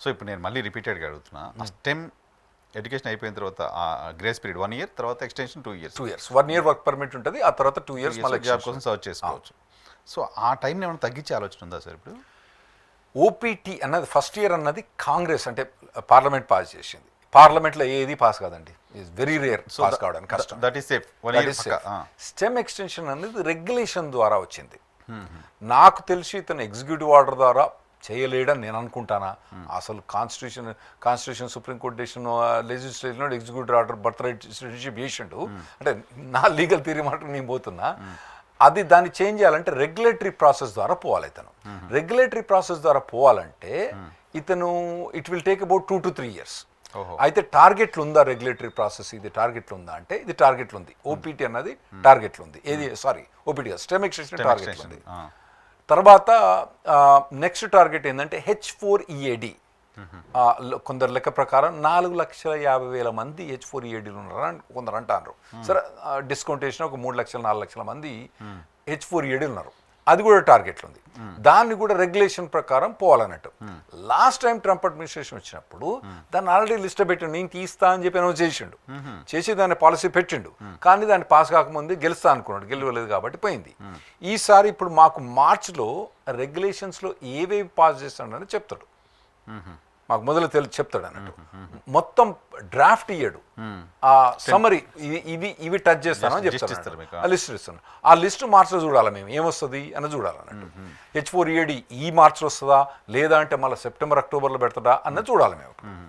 So ఇప్పుడు నేను మళ్ళీ రిపీటెడ్గా అడుగుతున్నా, స్టెమ్ ఎడ్యుకేషన్ అయిపోయిన తర్వాత గ్రేస్ పీరియడ్ 1 year, తర్వాత extension 2 years. 2 years 1 year work permit ఉంటుంది, ఆ తర్వాత 2 years మళ్ళీ జాబ్ కోసం సర్చ్ చేసుకోవచ్చు. సో ఆ టైంని ఏమైనా తగ్గించే ఆలోచన ఉందా సార్ ఇప్పుడు? ఓపీటీ అన్నది ఫస్ట్ ఇయర్ అన్నది కాంగ్రెస్ అంటే పార్లమెంట్ పాస్ చేసింది. పార్లమెంట్లో ఏది పాస్ కాదండి, ఇట్స్ వెరీ రేర్ పాస్ కావడానికి కష్టం. That is safe. Stem extension అనేది రెగ్యులేషన్ ద్వారా వచ్చింది. నాకు తెలిసి ఇతను ఎగ్జిక్యూటివ్ ఆర్డర్ ద్వారా చేయలేడని నేను అనుకుంటానా. అసలు constitution supreme court decision legislation executive order birth right citizenship చేసిండు అంటే నా లీగల్ థియరీ మాట నేను పోతున్నా. అది దాన్ని చేంజ్ చేయాలంటే రెగ్యులేటరీ ప్రాసెస్ ద్వారా పోవాలి. ఇతను రెగ్యులేటరీ ప్రాసెస్ ద్వారా పోవాలంటే ఇతను it will take about 2 to 3 years. అయితే టార్గెట్లు ఉందా రెగ్యులేటరీ ప్రాసెస్, ఇది టార్గెట్లు ఉందా అంటే ఇది టార్గెట్లు ఉంది. ఓపీటీ అన్నది టార్గెట్లు ఉంది. ఏది సారీ ఓపీటీ స్టెమ్ ఎక్స్టెన్షన్ టార్గెట్లు ఉంది. తర్వాత నెక్స్ట్ టార్గెట్ ఏంటంటే H4EAD. కొందరు లెక్క ప్రకారం 4,50,000 మంది H4EADలు ఉన్నారని కొందరు అంటారు. సరే డిస్కౌంట్ వేసిన ఒక 3 లక్షలు 4 లక్షల మంది H4EAD ఉన్నారు. అది కూడా టార్గెట్లు ఉంది. దాన్ని కూడా రెగ్యులేషన్ ప్రకారం పోవాలన్నట్టు. లాస్ట్ టైం ట్రంప్ అడ్మినిస్ట్రేషన్ వచ్చినప్పుడు దాన్ని ఆల్రెడీ లిస్ట్ పెట్టిండు, నేను తీస్తా అని చెప్పి అనౌన్స్ చేసిండు, చేసి దాన్ని పాలసీ పెట్టిండు. కానీ దాన్ని పాస్ కాకముందే గెలుస్తా అనుకున్నాడు, గెలవలేదు కాబట్టి పోయింది. ఈసారి ఇప్పుడు మాకు మార్చ్లో రెగ్యులేషన్స్లో ఏవేవి పాస్ చేస్తాడని చెప్తాడు, మాకు మొదలు చెప్తాడు అన్నట్టు. మొత్తం డ్రాఫ్ట్ ఇయ్యడు, ఆ సమరీ ఇవి టచ్ చేస్తానని చెప్తారు, ఆ లిస్ట్ ఇస్తాను. ఆ లిస్ట్ మార్చిలో చూడాలి, మేము ఏమొస్తుంది అని చూడాలన్నట్టు. H4EAD ఈ మార్చిలో వస్తుందా లేదా అంటే మళ్ళీ సెప్టెంబర్ అక్టోబర్లో పెడతాడా అన్నది చూడాలి మేము.